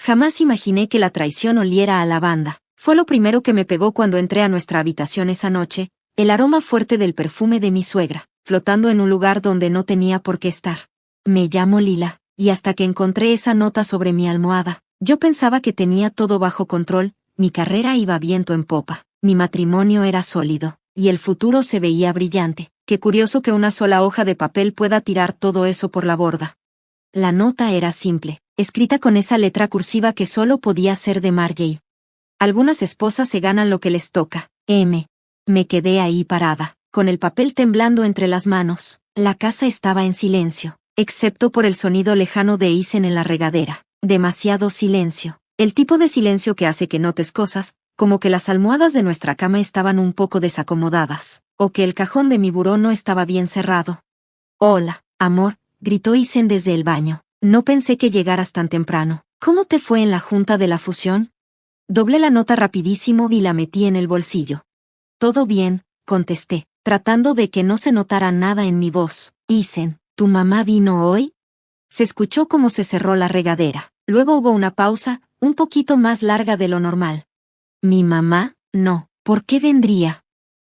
Jamás imaginé que la traición oliera a lavanda. Fue lo primero que me pegó cuando entré a nuestra habitación esa noche, el aroma fuerte del perfume de mi suegra, flotando en un lugar donde no tenía por qué estar. Me llamo Lila, y hasta que encontré esa nota sobre mi almohada, yo pensaba que tenía todo bajo control, mi carrera iba viento en popa, mi matrimonio era sólido, y el futuro se veía brillante. Qué curioso que una sola hoja de papel pueda tirar todo eso por la borda. La nota era simple, escrita con esa letra cursiva que solo podía ser de Marjay. Algunas esposas se ganan lo que les toca, M. Me quedé ahí parada, con el papel temblando entre las manos. La casa estaba en silencio, excepto por el sonido lejano de Isen en la regadera. Demasiado silencio. El tipo de silencio que hace que notes cosas, como que las almohadas de nuestra cama estaban un poco desacomodadas, o que el cajón de mi buró no estaba bien cerrado. Hola, amor, gritó Isen desde el baño. No pensé que llegaras tan temprano. ¿Cómo te fue en la junta de la fusión? Doblé la nota rapidísimo y la metí en el bolsillo. Todo bien, contesté, tratando de que no se notara nada en mi voz. Isen, ¿tu mamá vino hoy? Se escuchó cómo se cerró la regadera. Luego hubo una pausa, un poquito más larga de lo normal. ¿Mi mamá? No. ¿Por qué vendría?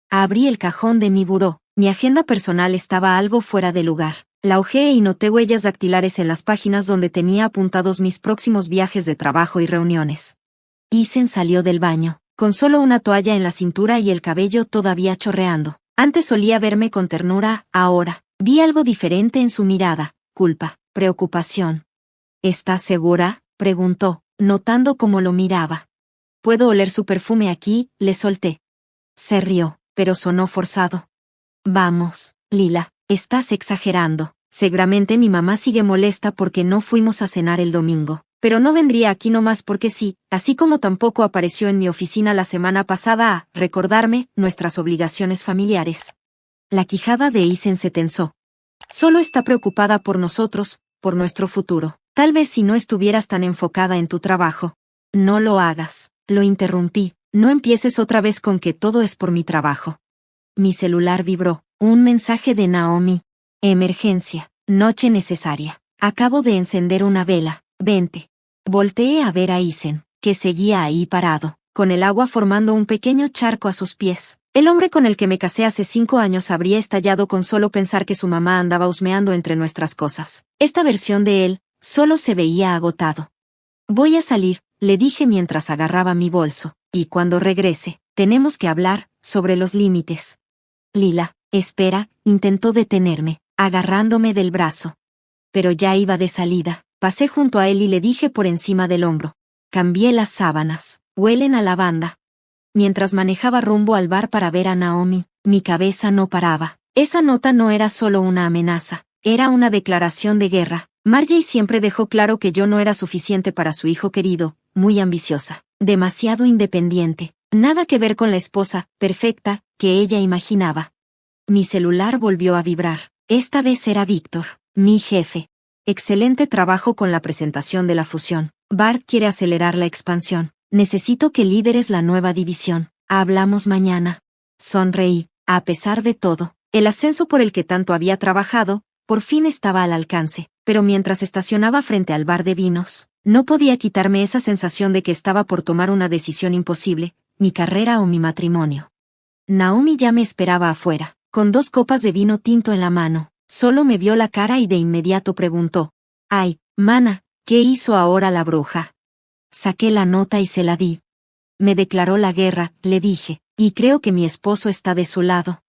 Abrí el cajón de mi buró. Mi agenda personal estaba algo fuera de lugar. La hojeé y noté huellas dactilares en las páginas donde tenía apuntados mis próximos viajes de trabajo y reuniones. Isen salió del baño, con solo una toalla en la cintura y el cabello todavía chorreando. Antes solía verme con ternura, ahora vi algo diferente en su mirada, culpa, preocupación. ¿Estás segura?, preguntó, notando cómo lo miraba. Puedo oler su perfume aquí, le solté. Se rió, pero sonó forzado. Vamos, Lila, estás exagerando. Seguramente mi mamá sigue molesta porque no fuimos a cenar el domingo. Pero no vendría aquí nomás porque sí, así como tampoco apareció en mi oficina la semana pasada a recordarme nuestras obligaciones familiares. La quijada de Isen se tensó. Solo está preocupada por nosotros, por nuestro futuro. Tal vez si no estuvieras tan enfocada en tu trabajo. No lo hagas, lo interrumpí. No empieces otra vez con que todo es por mi trabajo. Mi celular vibró. Un mensaje de Naomi. Emergencia. Noche necesaria. Acabo de encender una vela. Vente. Volteé a ver a Isen, que seguía ahí parado, con el agua formando un pequeño charco a sus pies. El hombre con el que me casé hace 5 años habría estallado con solo pensar que su mamá andaba husmeando entre nuestras cosas. Esta versión de él solo se veía agotado. Voy a salir, le dije mientras agarraba mi bolso, y cuando regrese, tenemos que hablar sobre los límites. Lila, espera, intentó detenerme, agarrándome del brazo. Pero ya iba de salida. Pasé junto a él y le dije por encima del hombro. Cambié las sábanas, huelen a lavanda. Mientras manejaba rumbo al bar para ver a Naomi, mi cabeza no paraba. Esa nota no era solo una amenaza, era una declaración de guerra. Marjay siempre dejó claro que yo no era suficiente para su hijo querido, muy ambiciosa, demasiado independiente, nada que ver con la esposa perfecta que ella imaginaba. Mi celular volvió a vibrar. Esta vez era Víctor, mi jefe. Excelente trabajo con la presentación de la fusión. Bart quiere acelerar la expansión. Necesito que lideres la nueva división. Hablamos mañana. Sonreí. A pesar de todo, el ascenso por el que tanto había trabajado, por fin estaba al alcance, pero mientras estacionaba frente al bar de vinos, no podía quitarme esa sensación de que estaba por tomar una decisión imposible, mi carrera o mi matrimonio. Naomi ya me esperaba afuera, con 2 copas de vino tinto en la mano. Solo me vio la cara y de inmediato preguntó. Ay, mana, ¿qué hizo ahora la bruja? Saqué la nota y se la di. Me declaró la guerra, le dije, y creo que mi esposo está de su lado.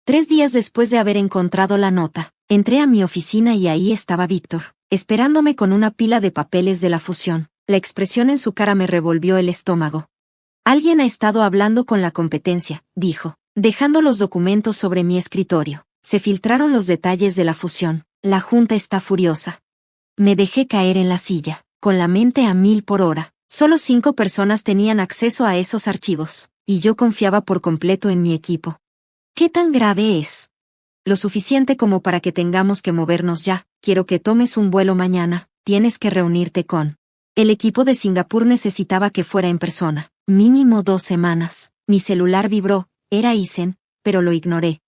3 días después de haber encontrado la nota, entré a mi oficina y ahí estaba Víctor, esperándome con una pila de papeles de la fusión. La expresión en su cara me revolvió el estómago. Alguien ha estado hablando con la competencia, dijo, dejando los documentos sobre mi escritorio. Se filtraron los detalles de la fusión. La junta está furiosa. Me dejé caer en la silla, con la mente a 1000 por hora. Solo 5 personas tenían acceso a esos archivos, y yo confiaba por completo en mi equipo. ¿Qué tan grave es? Lo suficiente como para que tengamos que movernos ya. Quiero que tomes un vuelo mañana. Tienes que reunirte con. El equipo de Singapur necesitaba que fuera en persona. Mínimo 2 semanas. Mi celular vibró. Era Isen, pero lo ignoré.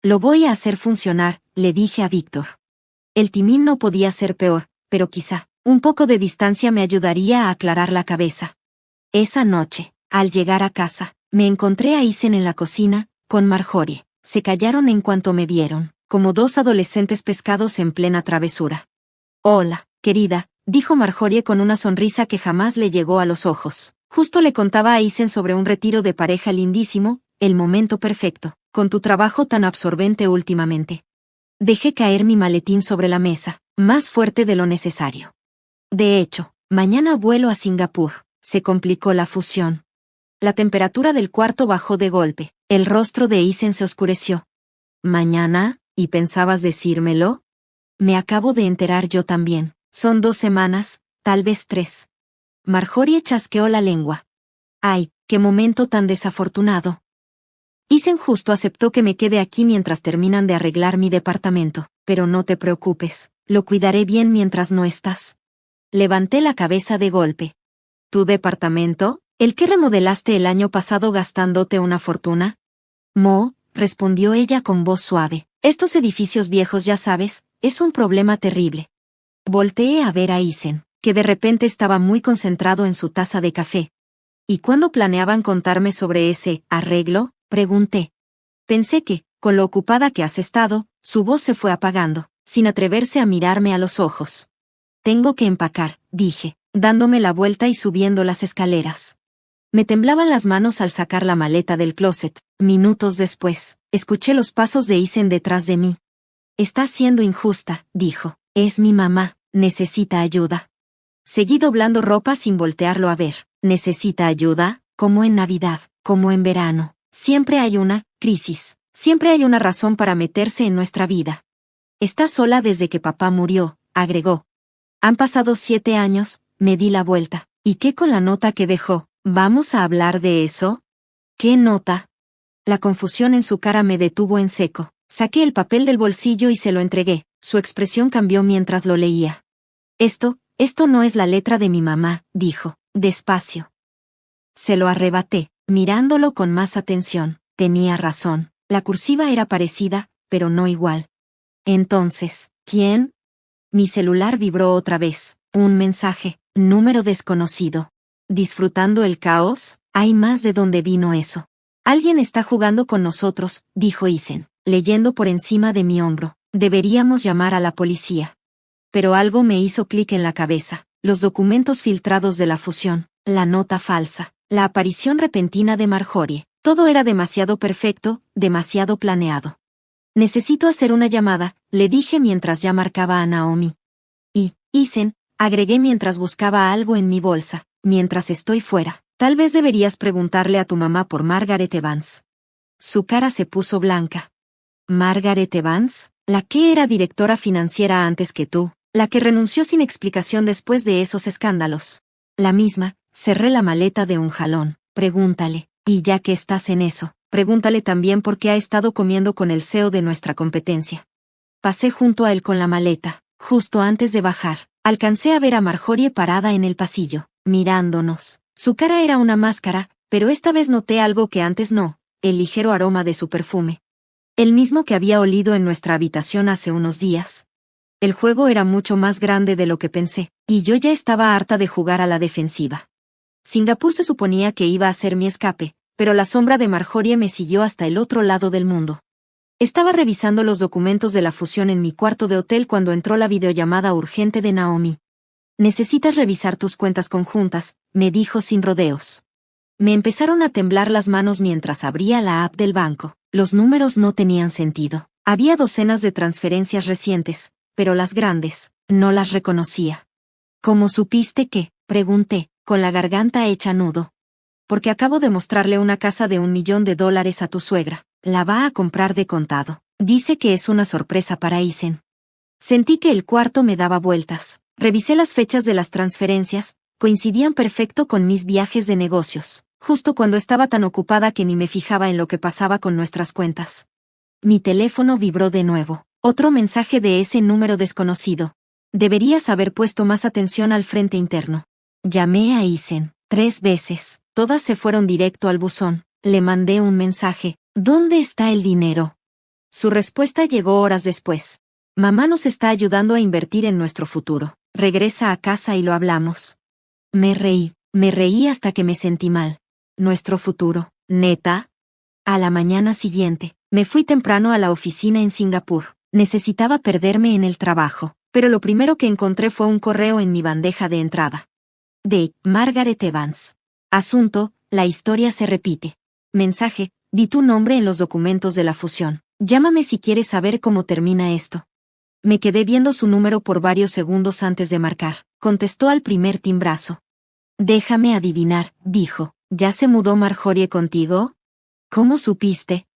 Lo voy a hacer funcionar, le dije a Víctor. El timín no podía ser peor, pero quizá, Un poco de distancia me ayudaría a aclarar la cabeza. Esa noche, al llegar a casa, me encontré a Isen en la cocina, con Marjorie. Se callaron en cuanto me vieron, como dos adolescentes pescados en plena travesura. Hola, querida, dijo Marjorie con una sonrisa que jamás le llegó a los ojos. Justo le contaba a Isen sobre un retiro de pareja lindísimo, el momento perfecto, con tu trabajo tan absorbente últimamente. Dejé caer mi maletín sobre la mesa, más fuerte de lo necesario. De hecho, mañana vuelo a Singapur. Se complicó la fusión. La temperatura del cuarto bajó de golpe. El rostro de Isen se oscureció. ¿Mañana? ¿Y pensabas decírmelo? Me acabo de enterar yo también. Son 2 semanas, tal vez 3. Marjorie chasqueó la lengua. ¡Ay, qué momento tan desafortunado! Isen justo aceptó que me quede aquí mientras terminan de arreglar mi departamento, pero no te preocupes, lo cuidaré bien mientras no estás. Levanté la cabeza de golpe. ¿Tu departamento? ¿El que remodelaste el año pasado gastándote una fortuna? Mo, respondió ella con voz suave. Estos edificios viejos, ya sabes, es un problema terrible. Volteé a ver a Isen, que de repente estaba muy concentrado en su taza de café. ¿Y cuándo planeaban contarme sobre ese arreglo? Pregunté. Pensé que, con lo ocupada que has estado, su voz se fue apagando, sin atreverse a mirarme a los ojos. Tengo que empacar, dije, dándome la vuelta y subiendo las escaleras. Me temblaban las manos al sacar la maleta del closet. Minutos después, escuché los pasos de Isen detrás de mí. Estás siendo injusta, dijo. Es mi mamá, necesita ayuda. Seguí doblando ropa sin voltearlo a ver. ¿Necesita ayuda? Como en Navidad, como en verano. Siempre hay una crisis. Siempre hay una razón para meterse en nuestra vida. Está sola desde que papá murió, agregó. Han pasado 7 años, me di la vuelta. ¿Y qué con la nota que dejó? ¿Vamos a hablar de eso? ¿Qué nota? La confusión en su cara me detuvo en seco. Saqué el papel del bolsillo y se lo entregué. Su expresión cambió mientras lo leía. Esto no es la letra de mi mamá, dijo, despacio. Se lo arrebaté, mirándolo con más atención. Tenía razón. La cursiva era parecida, pero no igual. Entonces, ¿quién? Mi celular vibró otra vez. Un mensaje. Número desconocido. ¿Disfrutando el caos? Hay más de dónde vino eso. Alguien está jugando con nosotros, dijo Isen, leyendo por encima de mi hombro. Deberíamos llamar a la policía. Pero algo me hizo clic en la cabeza. Los documentos filtrados de la fusión, la nota falsa, la aparición repentina de Marjorie. Todo era demasiado perfecto, demasiado planeado. Necesito hacer una llamada, le dije mientras ya marcaba a Naomi. Y, Isen, agregué mientras buscaba algo en mi bolsa. Mientras estoy fuera, tal vez deberías preguntarle a tu mamá por Margaret Evans. Su cara se puso blanca. ¿Margaret Evans? La que era directora financiera antes que tú, la que renunció sin explicación después de esos escándalos. La misma. Cerré la maleta de un jalón. Pregúntale, y ya que estás en eso, pregúntale también por qué ha estado comiendo con el CEO de nuestra competencia. Pasé junto a él con la maleta. Justo antes de bajar, alcancé a ver a Marjorie parada en el pasillo, mirándonos. Su cara era una máscara, pero esta vez noté algo que antes no, el ligero aroma de su perfume. El mismo que había olido en nuestra habitación hace unos días. El juego era mucho más grande de lo que pensé, y yo ya estaba harta de jugar a la defensiva. Singapur se suponía que iba a ser mi escape, pero la sombra de Marjorie me siguió hasta el otro lado del mundo. Estaba revisando los documentos de la fusión en mi cuarto de hotel cuando entró la videollamada urgente de Naomi. Necesitas revisar tus cuentas conjuntas, me dijo sin rodeos. Me empezaron a temblar las manos mientras abría la app del banco. Los números no tenían sentido. Había docenas de transferencias recientes, pero las grandes, no las reconocía. ¿Cómo supiste que? Pregunté, con la garganta hecha nudo. Porque acabo de mostrarle una casa de $1 millón a tu suegra. La va a comprar de contado. Dice que es una sorpresa para Isen. Sentí que el cuarto me daba vueltas. Revisé las fechas de las transferencias, coincidían perfecto con mis viajes de negocios, justo cuando estaba tan ocupada que ni me fijaba en lo que pasaba con nuestras cuentas. Mi teléfono vibró de nuevo. Otro mensaje de ese número desconocido. Deberías haber puesto más atención al frente interno. Llamé a Isen 3 veces. Todas se fueron directo al buzón. Le mandé un mensaje. ¿Dónde está el dinero? Su respuesta llegó horas después. Mamá nos está ayudando a invertir en nuestro futuro. Regresa a casa y lo hablamos. Me reí hasta que me sentí mal. Nuestro futuro, ¿neta? A la mañana siguiente, me fui temprano a la oficina en Singapur. Necesitaba perderme en el trabajo, pero lo primero que encontré fue un correo en mi bandeja de entrada. De Margaret Evans. Asunto: la historia se repite. Mensaje: di tu nombre en los documentos de la fusión. Llámame si quieres saber cómo termina esto. Me quedé viendo su número por varios segundos antes de marcar. Contestó al primer timbrazo. Déjame adivinar, dijo. ¿Ya se mudó Marjorie contigo? ¿Cómo supiste?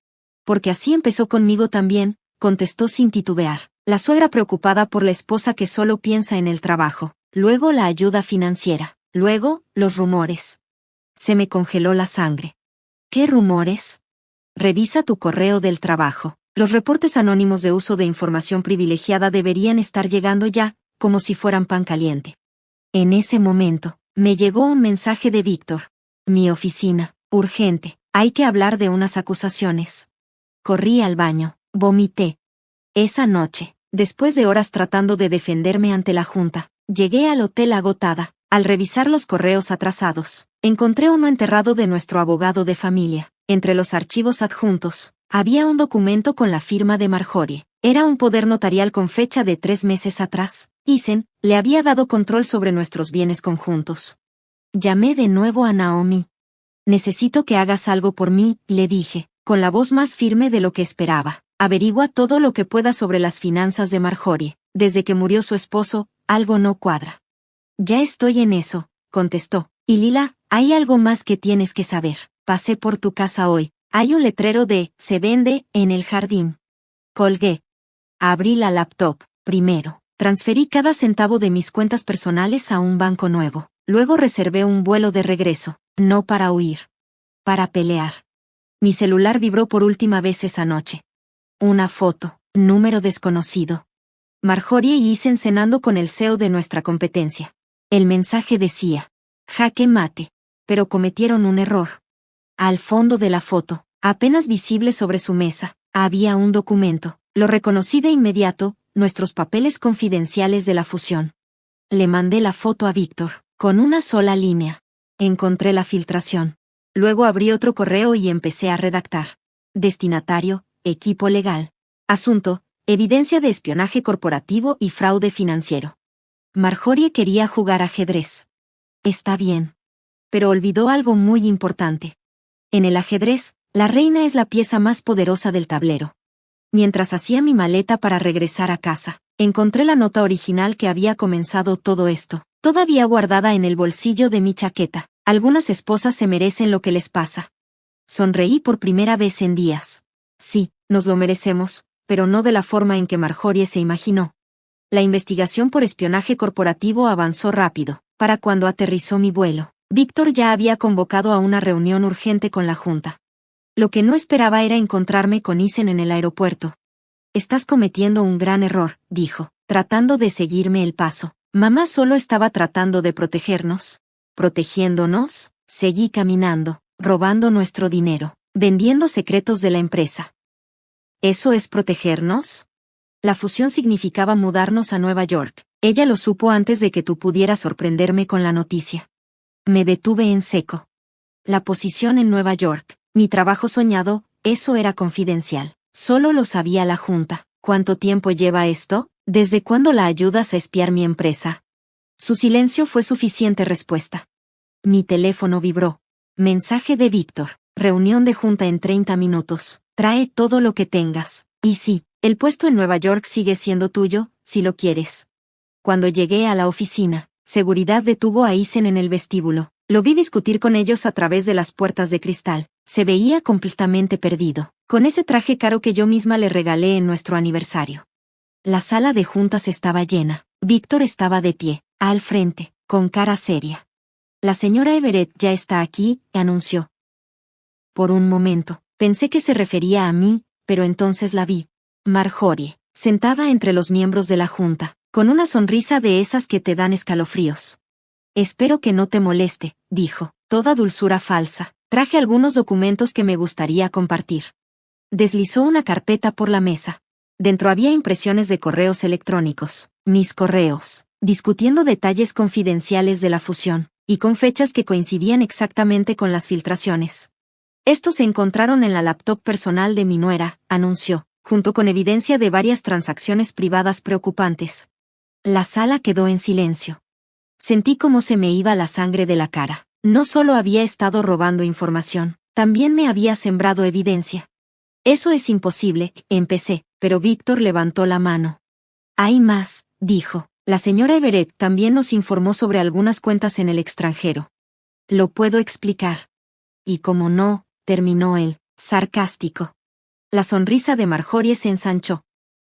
Porque así empezó conmigo también, contestó sin titubear. La suegra preocupada por la esposa que solo piensa en el trabajo. Luego la ayuda financiera. Luego, los rumores. Se me congeló la sangre. ¿Qué rumores? Revisa tu correo del trabajo. Los reportes anónimos de uso de información privilegiada deberían estar llegando ya, como si fueran pan caliente. En ese momento, me llegó un mensaje de Víctor. Mi oficina, urgente, hay que hablar de unas acusaciones. Corrí al baño, vomité. Esa noche, después de horas tratando de defenderme ante la junta, llegué al hotel agotada. Al revisar los correos atrasados, encontré uno enterrado de nuestro abogado de familia. Entre los archivos adjuntos, había un documento con la firma de Marjorie. Era un poder notarial con fecha de 3 meses atrás. Eisen le había dado control sobre nuestros bienes conjuntos. Llamé de nuevo a Naomi. Necesito que hagas algo por mí, le dije, con la voz más firme de lo que esperaba. Averigua todo lo que pueda sobre las finanzas de Marjorie. Desde que murió su esposo, algo no cuadra. Ya estoy en eso, contestó. Y Lila, hay algo más que tienes que saber. Pasé por tu casa hoy. Hay un letrero de "se vende" en el jardín. Colgué. Abrí la laptop. Primero, transferí cada centavo de mis cuentas personales a un banco nuevo. Luego reservé un vuelo de regreso. No para huir. Para pelear. Mi celular vibró por última vez esa noche. Una foto. Número desconocido. Marjorie y Eisen cenando con el CEO de nuestra competencia. El mensaje decía: jaque mate. Pero cometieron un error. Al fondo de la foto, apenas visible sobre su mesa, había un documento. Lo reconocí de inmediato: nuestros papeles confidenciales de la fusión. Le mandé la foto a Víctor, con una sola línea. Encontré la filtración. Luego abrí otro correo y empecé a redactar. Destinatario: equipo legal. Asunto: evidencia de espionaje corporativo y fraude financiero. Marjorie quería jugar ajedrez. Está bien. Pero olvidó algo muy importante. En el ajedrez, la reina es la pieza más poderosa del tablero. Mientras hacía mi maleta para regresar a casa, encontré la nota original que había comenzado todo esto, todavía guardada en el bolsillo de mi chaqueta. Algunas esposas se merecen lo que les pasa. Sonreí por primera vez en días. Sí, nos lo merecemos, pero no de la forma en que Marjorie se imaginó. La investigación por espionaje corporativo avanzó rápido. Para cuando aterrizó mi vuelo, Víctor ya había convocado a una reunión urgente con la junta. Lo que no esperaba era encontrarme con Eisen en el aeropuerto. Estás cometiendo un gran error, dijo, tratando de seguirme el paso. Mamá solo estaba tratando de protegernos. ¿Protegiéndonos? Seguí caminando, robando nuestro dinero, vendiendo secretos de la empresa. ¿Eso es protegernos? La fusión significaba mudarnos a Nueva York. Ella lo supo antes de que tú pudieras sorprenderme con la noticia. Me detuve en seco. La posición en Nueva York, mi trabajo soñado, eso era confidencial. Solo lo sabía la junta. ¿Cuánto tiempo lleva esto? ¿Desde cuándo la ayudas a espiar mi empresa? Su silencio fue suficiente respuesta. Mi teléfono vibró. Mensaje de Víctor. Reunión de junta en 30 minutos. Trae todo lo que tengas. Y sí, el puesto en Nueva York sigue siendo tuyo, si lo quieres. Cuando llegué a la oficina, seguridad detuvo a Eisen en el vestíbulo. Lo vi discutir con ellos a través de las puertas de cristal. Se veía completamente perdido, con ese traje caro que yo misma le regalé en nuestro aniversario. La sala de juntas estaba llena. Víctor estaba de pie, al frente, con cara seria. La señora Everett ya está aquí, anunció. Por un momento, pensé que se refería a mí, pero entonces la vi. Marjorie, sentada entre los miembros de la junta, con una sonrisa de esas que te dan escalofríos. Espero que no te moleste, dijo, toda dulzura falsa. Traje algunos documentos que me gustaría compartir. Deslizó una carpeta por la mesa. Dentro había impresiones de correos electrónicos. Mis correos. discutiendo detalles confidenciales de la fusión, y con fechas que coincidían exactamente con las filtraciones. Estos se encontraron en la laptop personal de mi nuera, anunció, junto con evidencia de varias transacciones privadas preocupantes. La sala quedó en silencio. Sentí cómo se me iba la sangre de la cara. No solo había estado robando información, también me había sembrado evidencia. Eso es imposible, empecé, pero Víctor levantó la mano. Hay más, dijo. La señora Everett también nos informó sobre algunas cuentas en el extranjero. Lo puedo explicar. Y como no, terminó él, sarcástico. La sonrisa de Marjorie se ensanchó.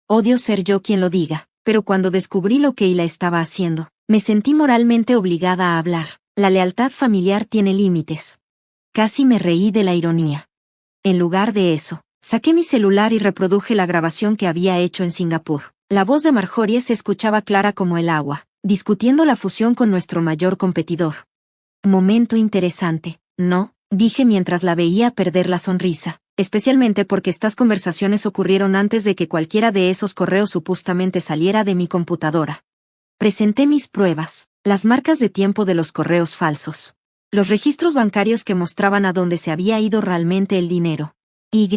Odio ser yo quien lo diga, pero cuando descubrí lo que Ila estaba haciendo, me sentí moralmente obligada a hablar. La lealtad familiar tiene límites. Casi me reí de la ironía. En lugar de eso, saqué mi celular y reproduje la grabación que había hecho en Singapur. La voz de Marjorie se escuchaba clara como el agua, discutiendo la fusión con nuestro mayor competidor. Momento interesante, ¿no? Dije mientras la veía perder la sonrisa, especialmente porque estas conversaciones ocurrieron antes de que cualquiera de esos correos supuestamente saliera de mi computadora. Presenté mis pruebas, las marcas de tiempo de los correos falsos, los registros bancarios que mostraban a dónde se había ido realmente el dinero. Y,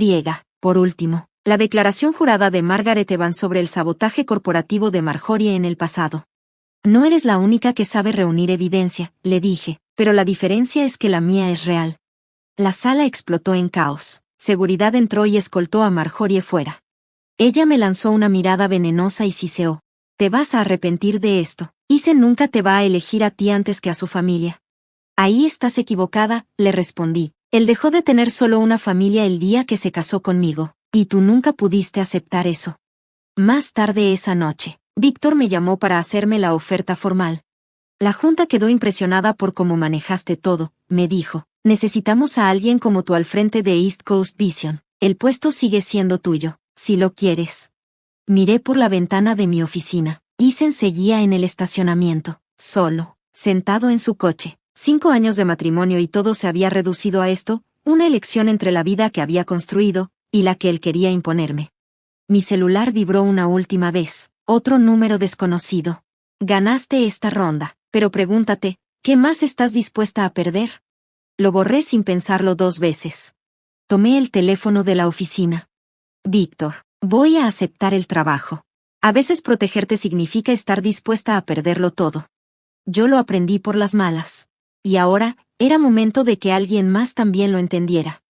por último, la declaración jurada de Margaret Evans sobre el sabotaje corporativo de Marjorie en el pasado. No eres la única que sabe reunir evidencia, le dije, pero la diferencia es que la mía es real. La sala explotó en caos. Seguridad entró y escoltó a Marjorie fuera. Ella me lanzó una mirada venenosa y siseó. Te vas a arrepentir de esto. Ethan nunca te va a elegir a ti antes que a su familia. Ahí estás equivocada, le respondí. Él dejó de tener solo una familia el día que se casó conmigo, y tú nunca pudiste aceptar eso. Más tarde esa noche, Víctor me llamó para hacerme la oferta formal. La junta quedó impresionada por cómo manejaste todo, me dijo. Necesitamos a alguien como tú al frente de East Coast Vision. El puesto sigue siendo tuyo, si lo quieres. Miré por la ventana de mi oficina. Ethan seguía en el estacionamiento, solo, sentado en su coche. 5 años de matrimonio y todo se había reducido a esto, una elección entre la vida que había construido y la que él quería imponerme. Mi celular vibró una última vez. Otro número desconocido. Ganaste esta ronda, pero pregúntate, ¿qué más estás dispuesta a perder? Lo borré sin pensarlo 2 veces. Tomé el teléfono de la oficina. Víctor, voy a aceptar el trabajo. A veces protegerte significa estar dispuesta a perderlo todo. Yo lo aprendí por las malas. Y ahora, era momento de que alguien más también lo entendiera.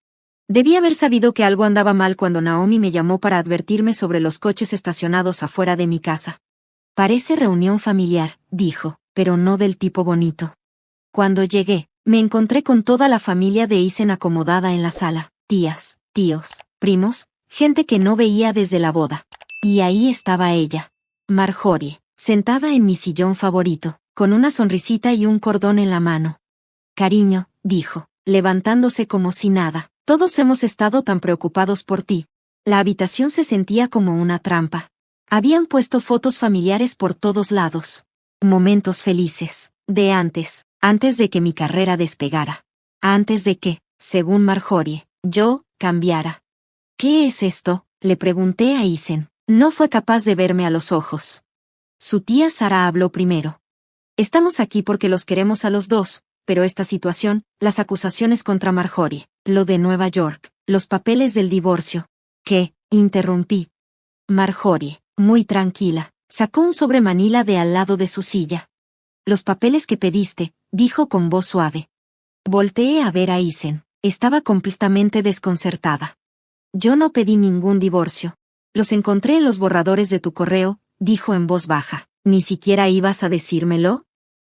Debí haber sabido que algo andaba mal cuando Naomi me llamó para advertirme sobre los coches estacionados afuera de mi casa. Parece reunión familiar, dijo, pero no del tipo bonito. Cuando llegué, me encontré con toda la familia de Ethan acomodada en la sala, tías, tíos, primos, gente que no veía desde la boda. Y ahí estaba ella, Marjorie, sentada en mi sillón favorito, con una sonrisita y un cordón en la mano. Cariño, dijo, levantándose como si nada, todos hemos estado tan preocupados por ti. La habitación se sentía como una trampa. Habían puesto fotos familiares por todos lados. Momentos felices, de antes de que mi carrera despegara. Antes de que, según Marjorie, yo cambiara. ¿Qué es esto?, le pregunté a Ethan. No fue capaz de verme a los ojos. Su tía Sara habló primero. Estamos aquí porque los queremos a los dos, pero esta situación, las acusaciones contra Marjorie, lo de Nueva York, los papeles del divorcio. ¿Qué?, interrumpí. Marjorie, muy tranquila, sacó un sobre manila de al lado de su silla. Los papeles que pediste, dijo con voz suave. Volteé a ver a Ethan. Estaba completamente desconcertada. Yo no pedí ningún divorcio. Los encontré en los borradores de tu correo, dijo en voz baja. ¿Ni siquiera ibas a decírmelo?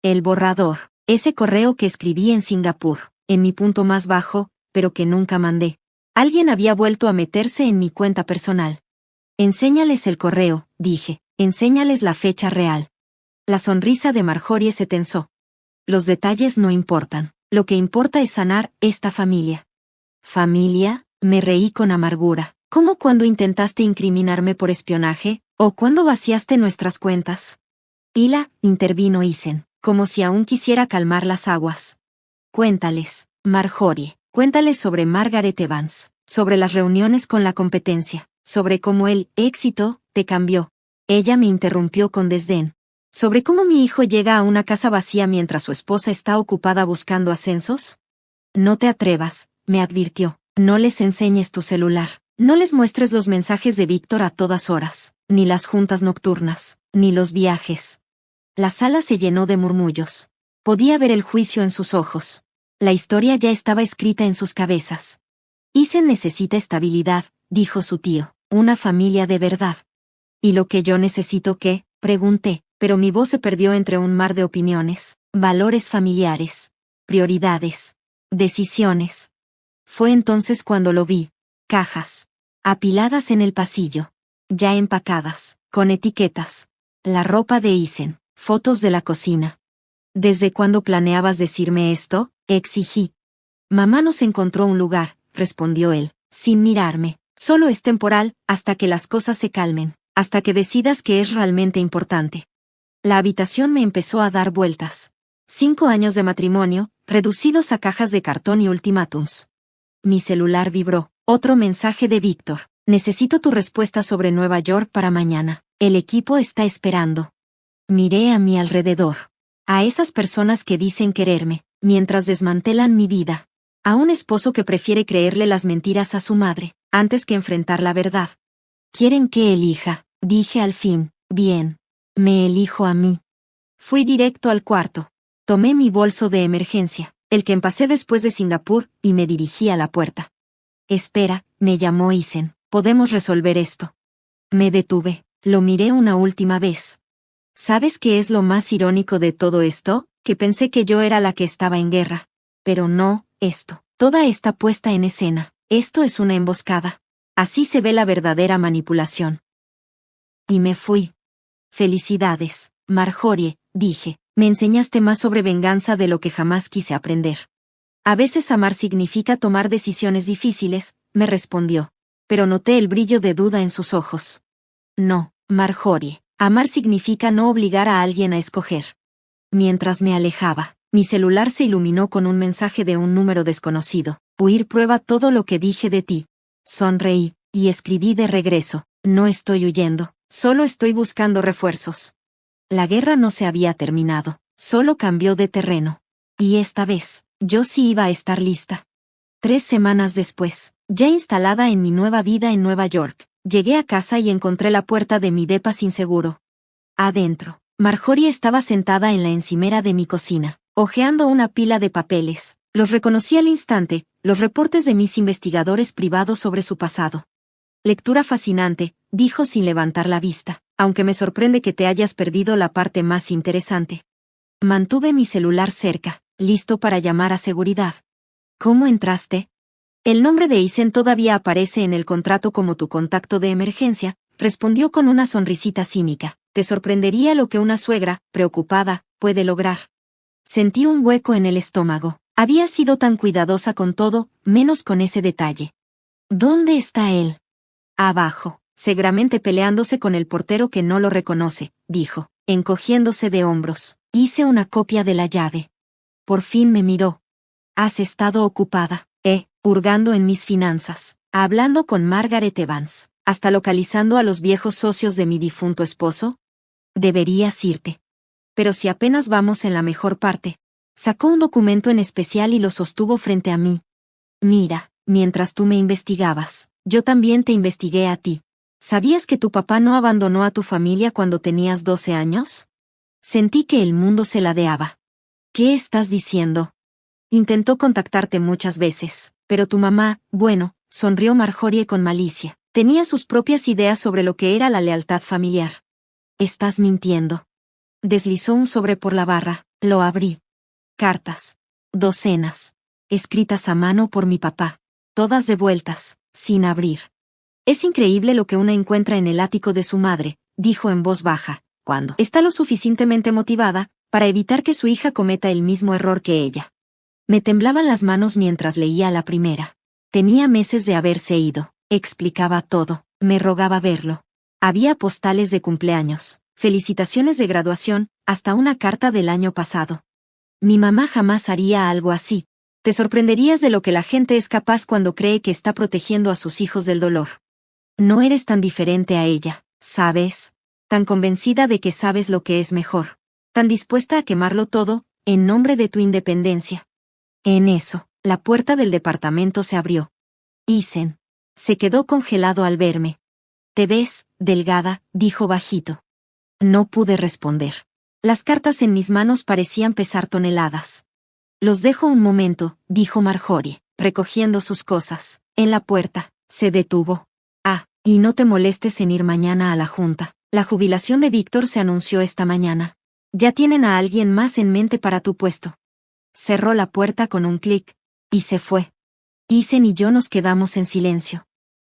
El borrador, ese correo que escribí en Singapur, en mi punto más bajo, pero que nunca mandé. Alguien había vuelto a meterse en mi cuenta personal. Enséñales el correo, dije, enséñales la fecha real. La sonrisa de Marjorie se tensó. Los detalles no importan, lo que importa es sanar esta familia. ¿Familia? Me reí con amargura. ¿Cómo cuando intentaste incriminarme por espionaje, o cuando vaciaste nuestras cuentas? Ila, intervino Ethan, como si aún quisiera calmar las aguas. Cuéntales, Marjorie, cuéntales sobre Margaret Evans, sobre las reuniones con la competencia, sobre cómo el éxito te cambió. Ella me interrumpió con desdén. ¿Sobre cómo mi hijo llega a una casa vacía mientras su esposa está ocupada buscando ascensos? No te atrevas, me advirtió. No les enseñes tu celular. No les muestres los mensajes de Víctor a todas horas, ni las juntas nocturnas, ni los viajes. La sala se llenó de murmullos. Podía ver el juicio en sus ojos. La historia ya estaba escrita en sus cabezas. Isen necesita estabilidad, dijo su tío. Una familia de verdad. ¿Y lo que yo necesito qué? Pregunté, pero mi voz se perdió entre un mar de opiniones, valores familiares, prioridades, decisiones. Fue entonces cuando lo vi. Cajas. Apiladas en el pasillo. Ya empacadas, con etiquetas. La ropa de Isen, fotos de la cocina. ¿Desde cuándo planeabas decirme esto? Exigí. Mamá nos encontró un lugar, respondió él, sin mirarme. Solo es temporal, hasta que las cosas se calmen, hasta que decidas que es realmente importante. La habitación me empezó a dar vueltas. 5 años de matrimonio, reducidos a cajas de cartón y ultimátums. Mi celular vibró. Otro mensaje de Víctor. Necesito tu respuesta sobre Nueva York para mañana. El equipo está esperando. Miré a mi alrededor. A esas personas que dicen quererme, mientras desmantelan mi vida. A un esposo que prefiere creerle las mentiras a su madre, antes que enfrentar la verdad. ¿Quieren que elija? Dije al fin. Bien. Me elijo a mí. Fui directo al cuarto. Tomé mi bolso de emergencia, el que empacé después de Singapur, y me dirigí a la puerta. Espera, me llamó Isen. Podemos resolver esto. Me detuve. Lo miré una última vez. ¿Sabes qué es lo más irónico de todo esto? Que pensé que yo era la que estaba en guerra. Pero no, esto. Toda esta puesta en escena. Esto es una emboscada. Así se ve la verdadera manipulación. Y me fui. Felicidades, Marjorie, dije. Me enseñaste más sobre venganza de lo que jamás quise aprender. A veces amar significa tomar decisiones difíciles, me respondió. Pero noté el brillo de duda en sus ojos. No, Marjorie, amar significa no obligar a alguien a escoger. Mientras me alejaba, mi celular se iluminó con un mensaje de un número desconocido. Huir prueba todo lo que dije de ti. Sonreí, y escribí de regreso. No estoy huyendo, solo estoy buscando refuerzos. La guerra no se había terminado, solo cambió de terreno. Y esta vez, yo sí iba a estar lista. 3 semanas después, ya instalada en mi nueva vida en Nueva York, llegué a casa y encontré la puerta de mi depa sin seguro. Adentro, Marjorie estaba sentada en la encimera de mi cocina, hojeando una pila de papeles. Los reconocí al instante, los reportes de mis investigadores privados sobre su pasado. Lectura fascinante, dijo sin levantar la vista, aunque me sorprende que te hayas perdido la parte más interesante. Mantuve mi celular cerca, listo para llamar a seguridad. ¿Cómo entraste? El nombre de Isen todavía aparece en el contrato como tu contacto de emergencia, respondió con una sonrisita cínica. Te sorprendería lo que una suegra, preocupada, puede lograr. Sentí un hueco en el estómago. Había sido tan cuidadosa con todo, menos con ese detalle. ¿Dónde está él? Abajo, seguramente peleándose con el portero que no lo reconoce, dijo, encogiéndose de hombros. Hice una copia de la llave. Por fin me miró. Has estado ocupada, hurgando en mis finanzas, hablando con Margaret Evans, hasta localizando a los viejos socios de mi difunto esposo. Deberías irte. Pero si apenas vamos en la mejor parte. Sacó un documento en especial y lo sostuvo frente a mí. Mira, mientras tú me investigabas, yo también te investigué a ti. ¿Sabías que tu papá no abandonó a tu familia cuando tenías 12 años? Sentí que el mundo se ladeaba. ¿Qué estás diciendo? Intentó contactarte muchas veces, pero tu mamá, bueno, sonrió Marjorie con malicia. Tenía sus propias ideas sobre lo que era la lealtad familiar. Estás mintiendo. Deslizó un sobre por la barra, lo abrí. Cartas. Docenas. Escritas a mano por mi papá. Todas devueltas, sin abrir. Es increíble lo que una encuentra en el ático de su madre, dijo en voz baja, cuando está lo suficientemente motivada para evitar que su hija cometa el mismo error que ella. Me temblaban las manos mientras leía la primera. Tenía meses de haberse ido, explicaba todo, me rogaba verlo. Había postales de cumpleaños, felicitaciones de graduación, hasta una carta del año pasado. Mi mamá jamás haría algo así. Te sorprenderías de lo que la gente es capaz cuando cree que está protegiendo a sus hijos del dolor. No eres tan diferente a ella, ¿sabes? tan convencida de que sabes lo que es mejor, tan dispuesta a quemarlo todo, en nombre de tu independencia. En eso, la puerta del departamento se abrió. Isen se quedó congelado al verme. «Te ves, delgada», dijo bajito. No pude responder. Las cartas en mis manos parecían pesar toneladas. «Los dejo un momento», dijo Marjorie, recogiendo sus cosas. En la puerta, se detuvo. «Ah, y no te molestes en ir mañana a la junta. La jubilación de Víctor se anunció esta mañana. Ya tienen a alguien más en mente para tu puesto». Cerró la puerta con un clic, y se fue. Isen y yo nos quedamos en silencio.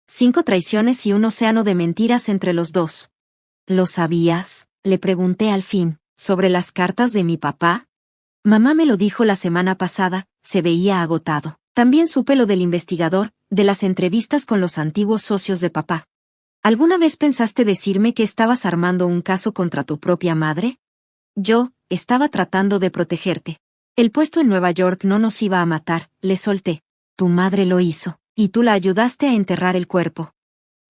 5 traiciones y un océano de mentiras entre los dos. «¿Lo sabías?», le pregunté al fin, «sobre las cartas de mi papá?» Mamá me lo dijo la semana pasada, se veía agotado. También supe lo del investigador, de las entrevistas con los antiguos socios de papá. ¿Alguna vez pensaste decirme que estabas armando un caso contra tu propia madre? Yo, estaba tratando de protegerte. El puesto en Nueva York no nos iba a matar, le solté. Tu madre lo hizo, y tú la ayudaste a enterrar el cuerpo.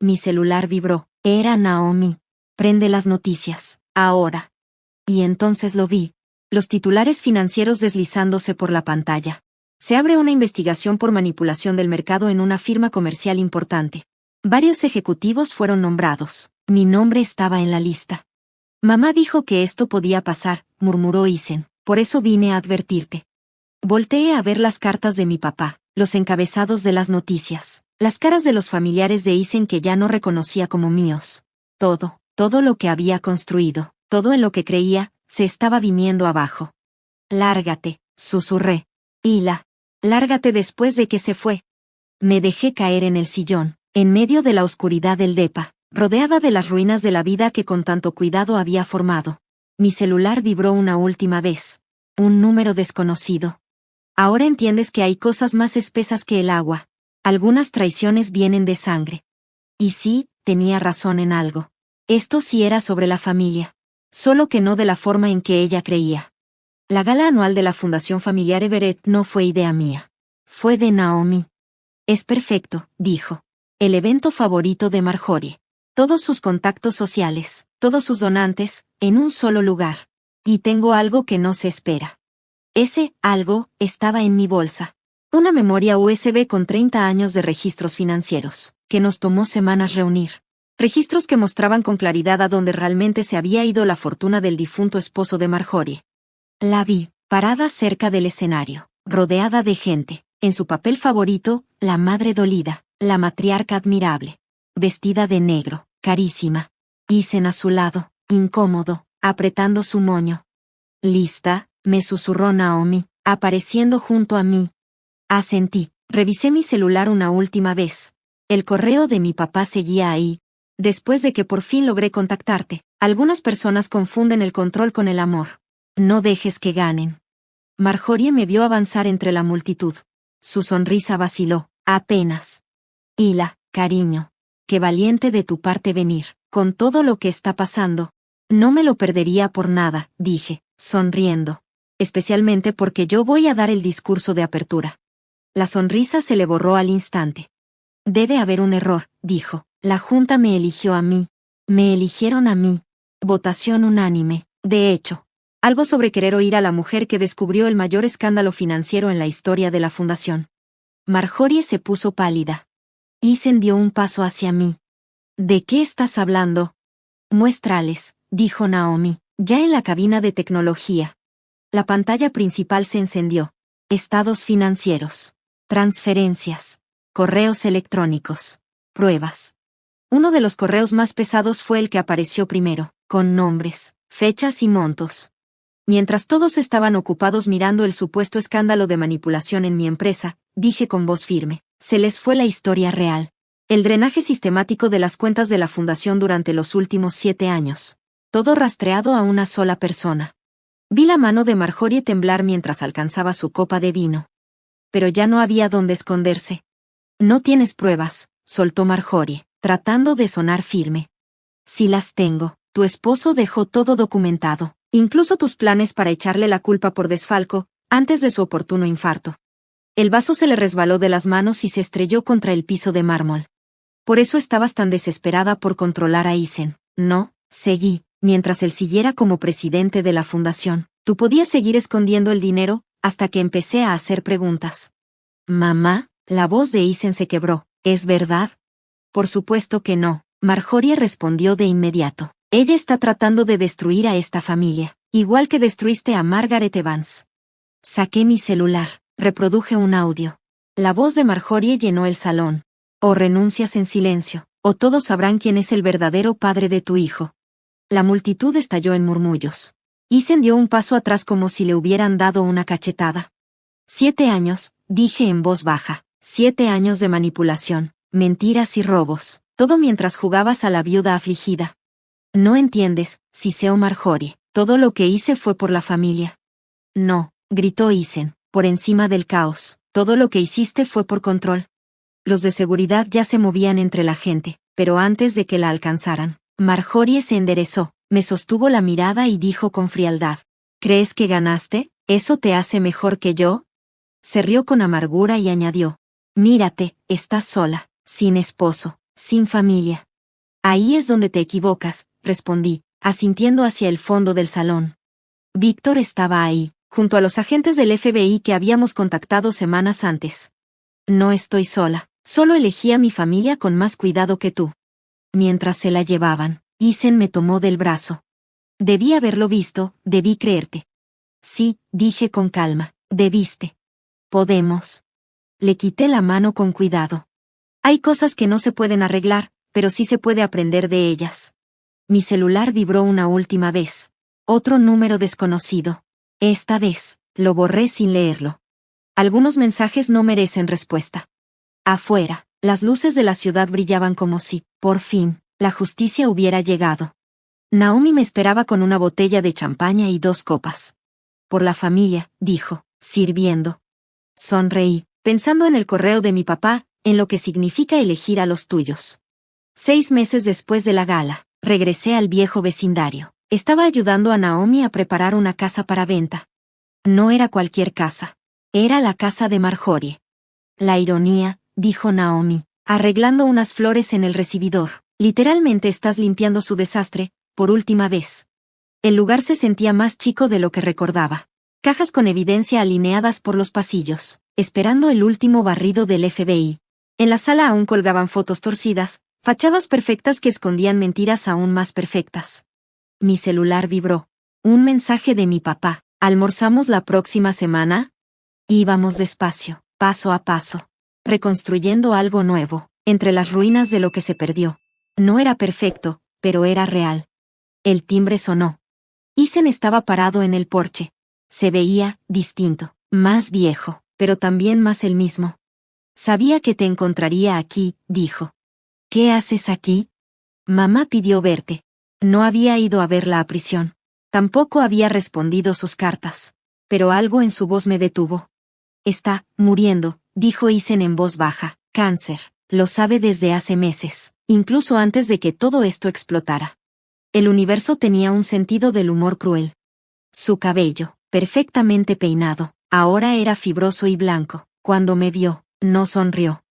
Mi celular vibró. Era Naomi. Prende las noticias, ahora. Y entonces lo vi. Los titulares financieros deslizándose por la pantalla. Se abre una investigación por manipulación del mercado en una firma comercial importante. Varios ejecutivos fueron nombrados. Mi nombre estaba en la lista. Mamá dijo que esto podía pasar, murmuró Isen. Por eso vine a advertirte. Volteé a ver las cartas de mi papá, los encabezados de las noticias, las caras de los familiares de Isen que ya no reconocía como míos. Todo lo que había construido, todo en lo que creía, se estaba viniendo abajo. «Lárgate», susurré. «Hila, lárgate después de que se fue». Me dejé caer en el sillón, en medio de la oscuridad del depa, rodeada de las ruinas de la vida que con tanto cuidado había formado. Mi celular vibró una última vez. Un número desconocido. «Ahora entiendes que hay cosas más espesas que el agua. Algunas traiciones vienen de sangre». Y sí, tenía razón en algo. Esto sí era sobre la familia. Solo que no de la forma en que ella creía. La gala anual de la Fundación Familiar Everett no fue idea mía. Fue de Naomi. «Es perfecto», dijo. El evento favorito de Marjorie. Todos sus contactos sociales, todos sus donantes, en un solo lugar. Y tengo algo que no se espera. Ese algo estaba en mi bolsa. Una memoria USB con 30 años de registros financieros, que nos tomó semanas reunir. Registros que mostraban con claridad a dónde realmente se había ido la fortuna del difunto esposo de Marjorie. La vi, parada cerca del escenario, rodeada de gente, en su papel favorito, la madre dolida, la matriarca admirable. Vestida de negro, carísima. Isen a su lado, incómodo, apretando su moño. «¿Lista?», me susurró Naomi, apareciendo junto a mí. Asentí. Revisé mi celular una última vez. El correo de mi papá seguía ahí. Después de que por fin logré contactarte, algunas personas confunden el control con el amor. No dejes que ganen. Marjorie me vio avanzar entre la multitud. Su sonrisa vaciló, apenas. «Hila, cariño. Qué valiente de tu parte venir, con todo lo que está pasando». «No me lo perdería por nada», dije, sonriendo. «Especialmente porque yo voy a dar el discurso de apertura». La sonrisa se le borró al instante. «Debe haber un error», dijo. «La Junta me eligió a mí. Me eligieron a mí. Votación unánime, de hecho». Algo sobre querer oír a la mujer que descubrió el mayor escándalo financiero en la historia de la fundación. Marjorie se puso pálida. Isen dio un paso hacia mí. «¿De qué estás hablando?» «Muéstrales», dijo Naomi, ya en la cabina de tecnología. La pantalla principal se encendió. Estados financieros. Transferencias. Correos electrónicos. Pruebas. Uno de los correos más pesados fue el que apareció primero, con nombres, fechas y montos. Mientras todos estaban ocupados mirando el supuesto escándalo de manipulación en mi empresa, dije con voz firme, se les fue la historia real. El drenaje sistemático de las cuentas de la fundación durante los últimos 7 años. Todo rastreado a una sola persona. Vi la mano de Marjorie temblar mientras alcanzaba su copa de vino. Pero ya no había dónde esconderse. «No tienes pruebas», soltó Marjorie, tratando de sonar firme. «Sí las tengo. Tu esposo dejó todo documentado, incluso tus planes para echarle la culpa por desfalco, antes de su oportuno infarto». El vaso se le resbaló de las manos y se estrelló contra el piso de mármol. «Por eso estabas tan desesperada por controlar a Isen, ¿no?», Seguí, mientras él siguiera como presidente de la fundación. Tú podías seguir escondiendo el dinero, hasta que empecé a hacer preguntas. Mamá, la voz de Isen se quebró. ¿Es verdad? Por supuesto que no, Marjorie respondió de inmediato. Ella está tratando de destruir a esta familia, igual que destruiste a Margaret Evans. Saqué mi celular, reproduje un audio. La voz de Marjorie llenó el salón. O renuncias en silencio, o todos sabrán quién es el verdadero padre de tu hijo. La multitud estalló en murmullos. Isen dio un paso atrás como si le hubieran dado una cachetada. 7 años, dije en voz baja. 7 años de manipulación, mentiras y robos, todo mientras jugabas a la viuda afligida. No entiendes, siseó Marjorie. Todo lo que hice fue por la familia. No, gritó Isen, por encima del caos. Todo lo que hiciste fue por control. Los de seguridad ya se movían entre la gente, pero antes de que la alcanzaran, Marjorie se enderezó, me sostuvo la mirada y dijo con frialdad. ¿Crees que ganaste? ¿Eso te hace mejor que yo? Se rió con amargura y añadió. Mírate, estás sola, sin esposo, sin familia. Ahí es donde te equivocas, respondí, asintiendo hacia el fondo del salón. Víctor estaba ahí, junto a los agentes del FBI que habíamos contactado semanas antes. No estoy sola, solo elegí a mi familia con más cuidado que tú. Mientras se la llevaban, Isen me tomó del brazo. Debí haberlo visto, debí creerte. Sí, dije con calma, debiste. Podemos. Le quité la mano con cuidado. Hay cosas que no se pueden arreglar, pero sí se puede aprender de ellas. Mi celular vibró una última vez. Otro número desconocido. Esta vez, lo borré sin leerlo. Algunos mensajes no merecen respuesta. Afuera, las luces de la ciudad brillaban como si, por fin, la justicia hubiera llegado. Naomi me esperaba con una botella de champaña y 2 copas. Por la familia, dijo, sirviendo. Sonreí, pensando en el correo de mi papá, en lo que significa elegir a los tuyos. 6 meses después de la gala, regresé al viejo vecindario. Estaba ayudando a Naomi a preparar una casa para venta. No era cualquier casa. Era la casa de Marjorie. La ironía, dijo Naomi, arreglando unas flores en el recibidor. Literalmente estás limpiando su desastre, por última vez. El lugar se sentía más chico de lo que recordaba. Cajas con evidencia alineadas por los pasillos, esperando el último barrido del FBI. En la sala aún colgaban fotos torcidas, fachadas perfectas que escondían mentiras aún más perfectas. Mi celular vibró. Un mensaje de mi papá. ¿Almorzamos la próxima semana? Íbamos despacio, paso a paso, reconstruyendo algo nuevo, entre las ruinas de lo que se perdió. No era perfecto, pero era real. El timbre sonó. Isen estaba parado en el porche. Se veía distinto, más viejo, pero también más el mismo. Sabía que te encontraría aquí, dijo. ¿Qué haces aquí? Mamá pidió verte. No había ido a verla a prisión. Tampoco había respondido sus cartas. Pero algo en su voz me detuvo. Está muriendo, dijo Isen en voz baja. Cáncer. Lo sabe desde hace meses, incluso antes de que todo esto explotara. El universo tenía un sentido del humor cruel. Su cabello, perfectamente peinado, ahora era fibroso y blanco. Cuando me vio, no sonrió.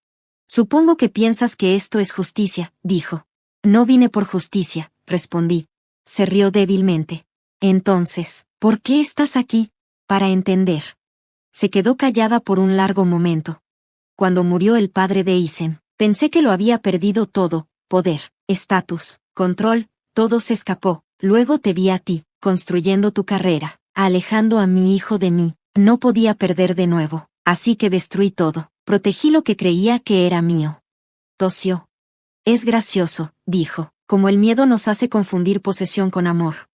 Supongo que piensas que esto es justicia, dijo. No vine por justicia, respondí. Se rió débilmente. Entonces, ¿por qué estás aquí? Para entender. Se quedó callada por un largo momento. Cuando murió el padre de Isen, pensé que lo había perdido todo, poder, estatus, control, todo se escapó. Luego te vi a ti, construyendo tu carrera, alejando a mi hijo de mí. No podía perder de nuevo, así que destruí todo, protegí lo que creía que era mío. Tosió. Es gracioso, dijo, como el miedo nos hace confundir posesión con amor.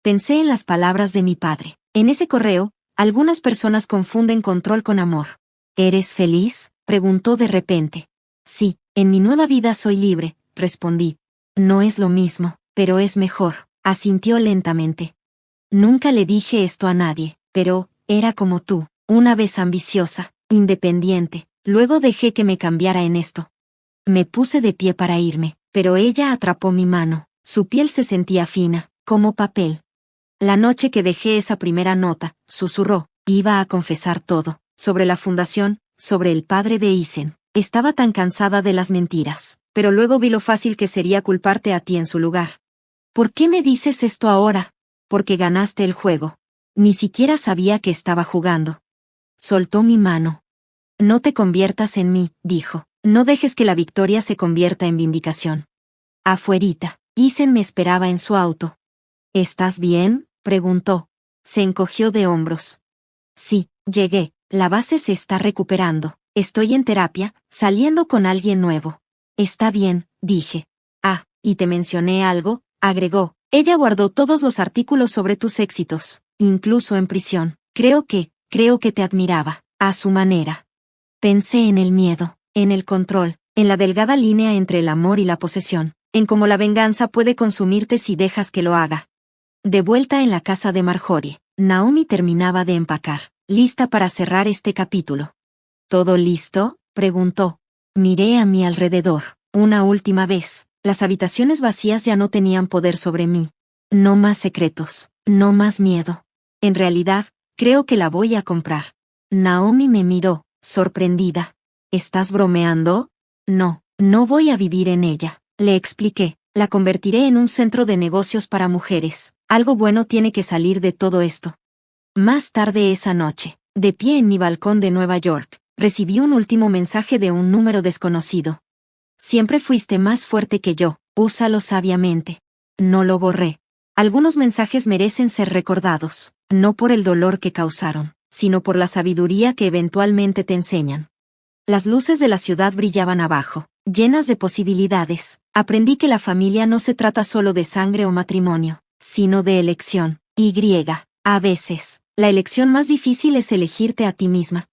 Pensé en las palabras de mi padre. En ese correo, algunas personas confunden control con amor. ¿Eres feliz?, preguntó de repente. Sí, en mi nueva vida soy libre, respondí. No es lo mismo, pero es mejor, asintió lentamente. Nunca le dije esto a nadie, pero, era como tú, una vez ambiciosa, independiente, luego dejé que me cambiara en esto. Me puse de pie para irme, pero ella atrapó mi mano, su piel se sentía fina, como papel. La noche que dejé esa primera nota, susurró, iba a confesar todo, sobre la fundación, sobre el padre de Isen. Estaba tan cansada de las mentiras, pero luego vi lo fácil que sería culparte a ti en su lugar. ¿Por qué me dices esto ahora? Porque ganaste el juego. Ni siquiera sabía que estaba jugando. Soltó mi mano. No te conviertas en mí, dijo. No dejes que la victoria se convierta en vindicación. Afuerita, Isen me esperaba en su auto. ¿Estás bien?, preguntó. Se encogió de hombros. Sí, llegué. La base se está recuperando. Estoy en terapia, saliendo con alguien nuevo. Está bien, dije. Ah, y te mencioné algo, agregó. Ella guardó todos los artículos sobre tus éxitos, incluso en prisión. Creo que te admiraba, a su manera. Pensé en el miedo, en el control, en la delgada línea entre el amor y la posesión, en cómo la venganza puede consumirte si dejas que lo haga. De vuelta en la casa de Marjorie, Naomi terminaba de empacar, lista para cerrar este capítulo. ¿Todo listo?, preguntó. Miré a mi alrededor. Una última vez. Las habitaciones vacías ya no tenían poder sobre mí. No más secretos, no más miedo. En realidad, creo que la voy a comprar. Naomi me miró, sorprendida. ¿Estás bromeando? No, no voy a vivir en ella, le expliqué. La convertiré en un centro de negocios para mujeres. Algo bueno tiene que salir de todo esto. Más tarde esa noche, de pie en mi balcón de Nueva York, recibí un último mensaje de un número desconocido. Siempre fuiste más fuerte que yo, úsalo sabiamente. No lo borré. Algunos mensajes merecen ser recordados, no por el dolor que causaron, sino por la sabiduría que eventualmente te enseñan. Las luces de la ciudad brillaban abajo, llenas de posibilidades. Aprendí que la familia no se trata solo de sangre o matrimonio, sino de elección. A veces, la elección más difícil es elegirte a ti misma.